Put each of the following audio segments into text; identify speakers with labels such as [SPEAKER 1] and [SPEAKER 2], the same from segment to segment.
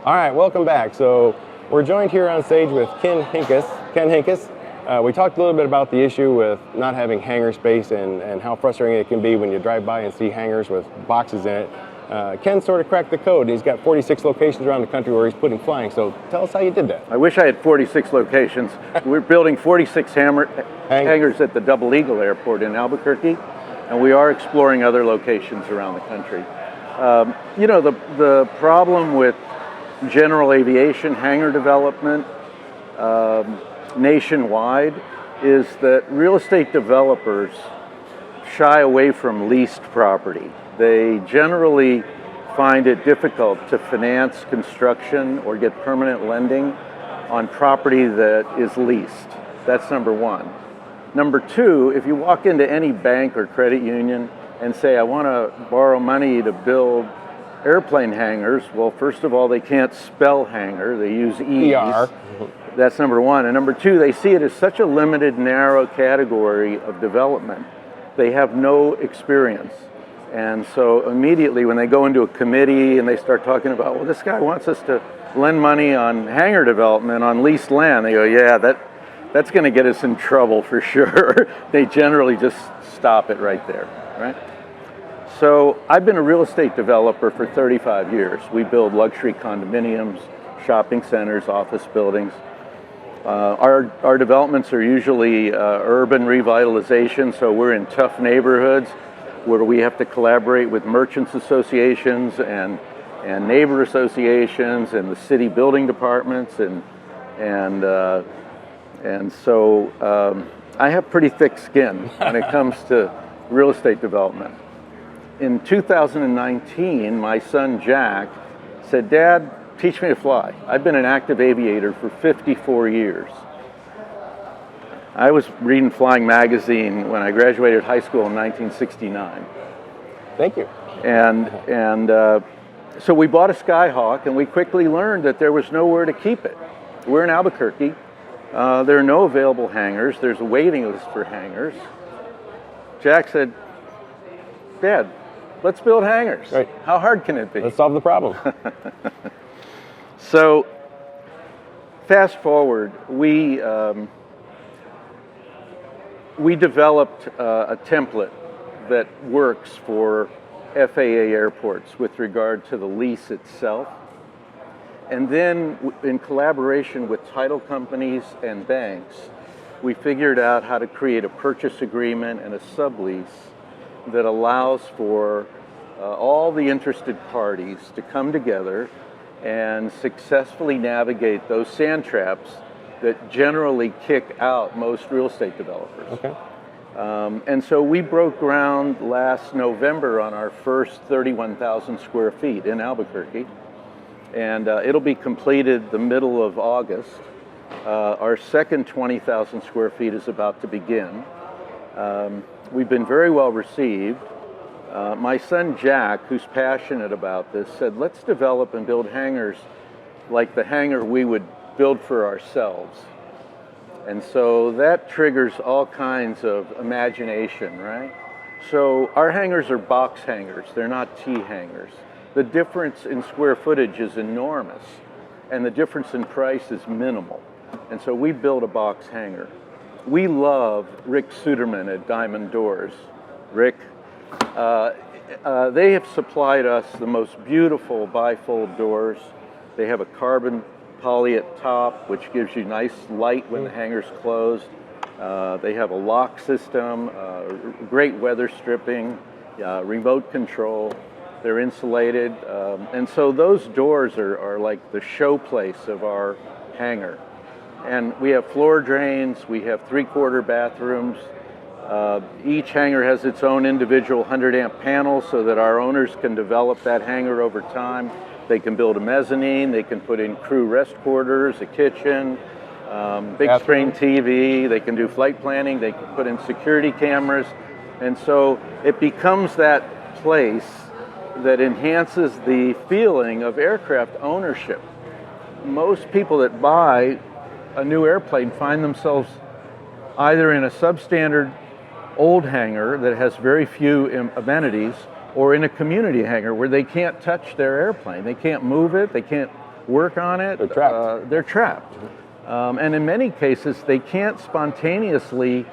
[SPEAKER 1] All right, welcome back. So we're joined here on stage with Ken Hinkes. We talked a little bit about the issue with not having hangar space and how frustrating it can be when you drive by and see hangars with boxes in it. Ken sort of cracked the code. He's got 46 locations around the country where he's putting flying. So tell us how you did that.
[SPEAKER 2] I wish I had 46 locations. We're building 46 hangars at the Double Eagle Airport in Albuquerque, and we are exploring other locations around the country. You know, the problem with general aviation hangar development nationwide is that real estate developers shy away from leased property. They generally find it difficult to finance construction or get permanent lending on property that is leased. That's number one. Number two, if you walk into any bank or credit union and say, I want to borrow money to build airplane hangars, well, first of all, they can't spell hangar, they use E's.
[SPEAKER 1] ER.
[SPEAKER 2] That's number one. And number two, they see it as such a limited, narrow category of development. They have no experience. And so immediately when they go into a committee and they start talking about, well, this guy wants us to lend money on hangar development on leased land, they go, yeah, that's going to get us in trouble for sure. They generally just stop it right there, right? So I've been a real estate developer for 35 years. We build luxury condominiums, shopping centers, office buildings. Our developments are usually urban revitalization, so we're in tough neighborhoods where we have to collaborate with merchants associations and neighbor associations and the city building departments and so I have pretty thick skin when it comes to real estate development. In 2019, my son Jack said, Dad, teach me to fly. I've been an active aviator for 54 years. I was reading Flying Magazine when I graduated high school in 1969.
[SPEAKER 1] Thank you.
[SPEAKER 2] And so we bought a Skyhawk, and we quickly learned that there was nowhere to keep it. We're in Albuquerque. There are no available hangars. There's a waiting list for hangars. Jack said, Dad, let's build hangars.
[SPEAKER 1] Right.
[SPEAKER 2] How hard can it be?
[SPEAKER 1] Let's solve the problem.
[SPEAKER 2] So fast forward, we developed a template that works for FAA airports with regard to the lease itself. And then in collaboration with title companies and banks, we figured out how to create a purchase agreement and a sublease that allows for all the interested parties to come together and successfully navigate those sand traps that generally kick out most real estate developers.
[SPEAKER 1] Okay.
[SPEAKER 2] And so we broke ground last November on our first 31,000 square feet in Albuquerque, and it'll be completed the middle of August. Our second 20,000 square feet is about to begin. We've been very well received. My son Jack, who's passionate about this, said, let's develop and build hangars like the hangar we would build for ourselves. And so that triggers all kinds of imagination, right? So our hangars are box hangars, they're not T hangars. The difference in square footage is enormous, and the difference in price is minimal. And so we build a box hangar. We love Rick Suderman at Diamond Doors. Rick, they have supplied us the most beautiful bifold doors. They have a carbon poly at top, which gives you nice light when the hangar's closed. They have a lock system, great weather stripping, remote control. They're insulated. And so those doors are like the showplace of our hangar. And we have floor drains, we have 3/4 bathrooms. Each hangar has its own individual 100-amp panel so that our owners can develop that hangar over time. They can build a mezzanine, they can put in crew rest quarters, a kitchen, big screen TV, they can do flight planning, they can put in security cameras. And so it becomes that place that enhances the feeling of aircraft ownership. Most people that buy a new airplane find themselves either in a substandard old hangar that has very few amenities, or in a community hangar where they can't touch their airplane. They can't move it, they can't work on it,
[SPEAKER 1] They're trapped.
[SPEAKER 2] They're trapped. And in many cases, they can't spontaneously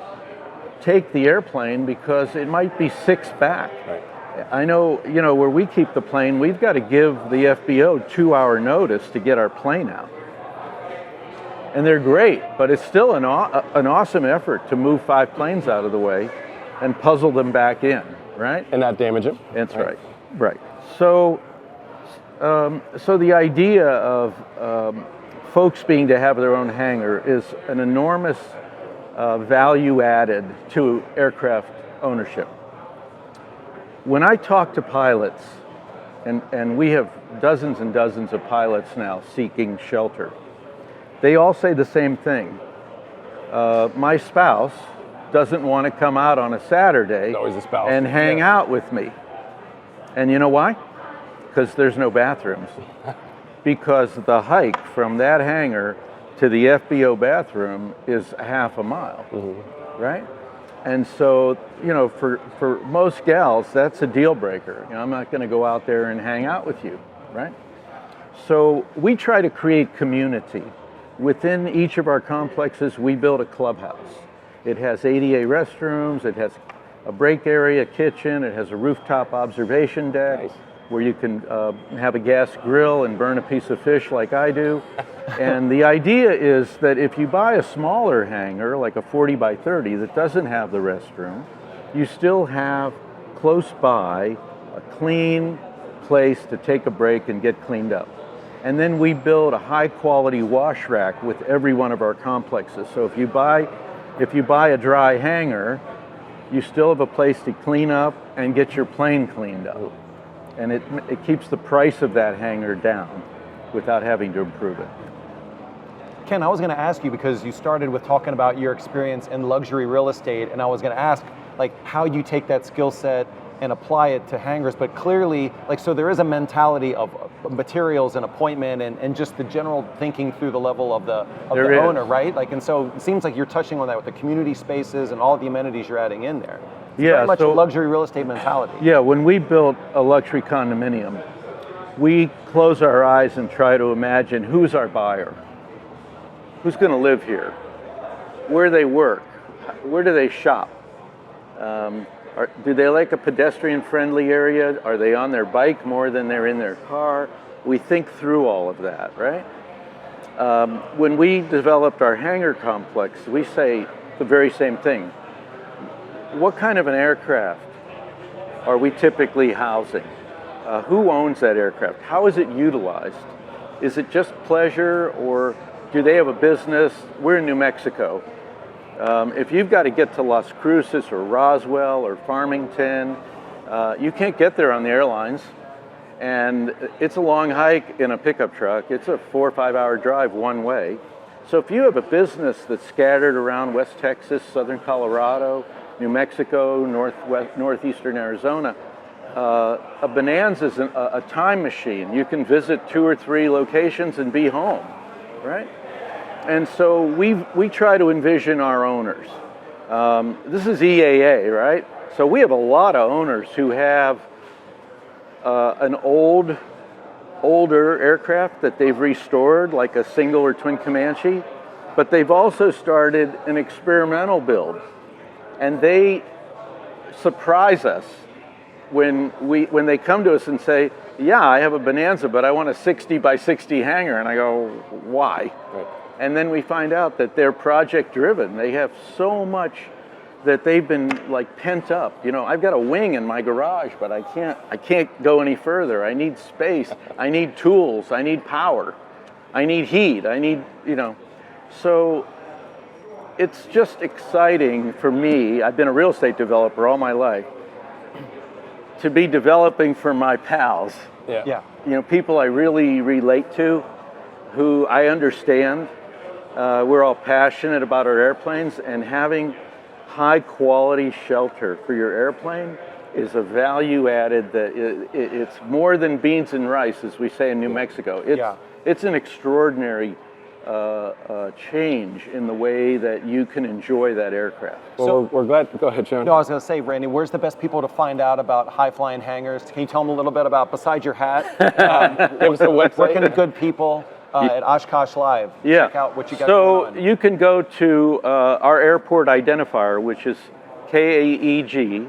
[SPEAKER 2] take the airplane because it might be 6 back.
[SPEAKER 1] Right.
[SPEAKER 2] I know, where we keep the plane, we've got to give the FBO 2-hour notice to get our plane out. And they're great, but it's still an awesome effort to move 5 planes out of the way and puzzle them back in, right?
[SPEAKER 1] And not damage them.
[SPEAKER 2] That's right. So, so the idea of folks being to have their own hangar is an enormous value added to aircraft ownership. When I talk to pilots, and we have dozens and dozens of pilots now seeking shelter, they all say the same thing. My spouse doesn't want to come out on a Saturday
[SPEAKER 1] Always a spouse.
[SPEAKER 2] and hang out with me. And you know why? Because there's no bathrooms. Because the hike from that hangar to the FBO bathroom is half a mile, right? And so, for most gals, that's a deal breaker. I'm not going to go out there and hang out with you, right? So we try to create community. Within each of our complexes, we build a clubhouse. It has ADA restrooms, it has a break area, kitchen, it has a rooftop observation deck.
[SPEAKER 1] Nice.
[SPEAKER 2] Where you can have a gas grill and burn a piece of fish like I do. And the idea is that if you buy a smaller hangar, like a 40 by 30 that doesn't have the restroom, you still have close by a clean place to take a break and get cleaned up. And then we build a high quality wash rack with every one of our complexes. So if you buy a dry hangar, you still have a place to clean up and get your plane cleaned up. And it keeps the price of that hangar down without having to improve it.
[SPEAKER 3] Ken, I was going to ask you, because you started with talking about your experience in luxury real estate, and I was going to ask how you take that skill set and apply it to hangars, but clearly, so there is a mentality of materials and appointment and just the general thinking through the level of the owner, right? And so it seems like you're touching on that with the community spaces and all the amenities you're adding in there. It's very much a luxury real estate mentality.
[SPEAKER 2] Yeah, when we built a luxury condominium, we close our eyes and try to imagine who's our buyer, who's going to live here, where they work, where do they shop, do they like a pedestrian-friendly area? Are they on their bike more than they're in their car? We think through all of that, right? When we developed our hangar complex, we say the very same thing. What kind of an aircraft are we typically housing? Who owns that aircraft? How is it utilized? Is it just pleasure, or do they have a business? We're in New Mexico. If you've got to get to Las Cruces or Roswell or Farmington, you can't get there on the airlines. And it's a long hike in a pickup truck. It's a 4 or 5 hour drive one way. So if you have a business that's scattered around West Texas, Southern Colorado, New Mexico, northeastern Arizona, a Bonanza is a time machine. You can visit 2 or 3 locations and be home, right? And so we try to envision our owners. This is EAA, right? So we have a lot of owners who have an older aircraft that they've restored, like a single or twin Comanche, but they've also started an experimental build. And they surprise us when they come to us and say, yeah, I have a Bonanza, but I want a 60 by 60 hangar. And I go, why? Right. And then we find out that they're project driven. They have so much that they've been pent up. I've got a wing in my garage, but I can't go any further. I need space. I need tools. I need power. I need heat. So it's just exciting for me. I've been a real estate developer all my life, to be developing for my pals.
[SPEAKER 3] Yeah.
[SPEAKER 2] People I really relate to, who I understand. We're all passionate about our airplanes, and having high quality shelter for your airplane is a value added that it's more than beans and rice, as we say in New Mexico. It's an extraordinary change in the way that you can enjoy that aircraft.
[SPEAKER 1] Well,
[SPEAKER 3] So-
[SPEAKER 1] we're glad. Go ahead, Shawn.
[SPEAKER 3] No, I was going to say, Randy, where's the best people to find out about high-flying hangars? Can you tell them a little bit about, besides your hat,
[SPEAKER 1] Give us the
[SPEAKER 3] where
[SPEAKER 1] website.
[SPEAKER 3] can the good people at Oshkosh Live check out what you got
[SPEAKER 2] so
[SPEAKER 3] going on?
[SPEAKER 2] you can go to our airport identifier, which is KAEG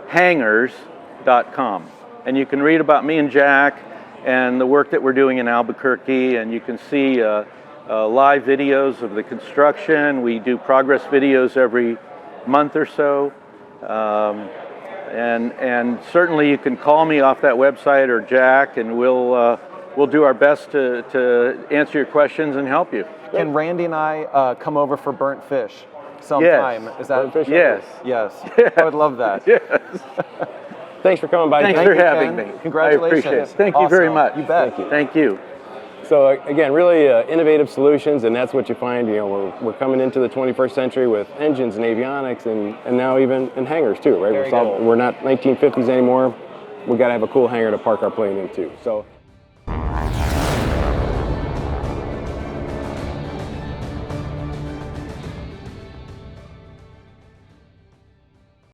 [SPEAKER 2] Hangars.com. And you can read about me and Jack and the work that we're doing in Albuquerque, and you can see live videos of the construction. We do progress videos every month or so. And certainly you can call me off that website or Jack, and we'll do our best to answer your questions and help you.
[SPEAKER 3] Can Randy and I come over for burnt fish sometime?
[SPEAKER 2] Yes.
[SPEAKER 3] Is that
[SPEAKER 1] Burnt fish?
[SPEAKER 2] Yes.
[SPEAKER 3] Yes. I would love that.
[SPEAKER 2] Yes.
[SPEAKER 1] Thanks for coming by.
[SPEAKER 2] Thanks
[SPEAKER 3] Thank
[SPEAKER 2] for
[SPEAKER 3] you,
[SPEAKER 2] having
[SPEAKER 3] Ken.
[SPEAKER 2] me.
[SPEAKER 3] Congratulations.
[SPEAKER 2] I appreciate it. Thank you very
[SPEAKER 3] Awesome.
[SPEAKER 2] much.
[SPEAKER 3] You bet.
[SPEAKER 1] Thank you.
[SPEAKER 2] Thank you.
[SPEAKER 1] So again, really innovative solutions, and that's what you find. You know, we're coming into the 21st century with engines and avionics, and now even in hangars too, right?
[SPEAKER 3] Very good.
[SPEAKER 1] We're not 1950s anymore. We got to have a cool hangar to park our plane into. So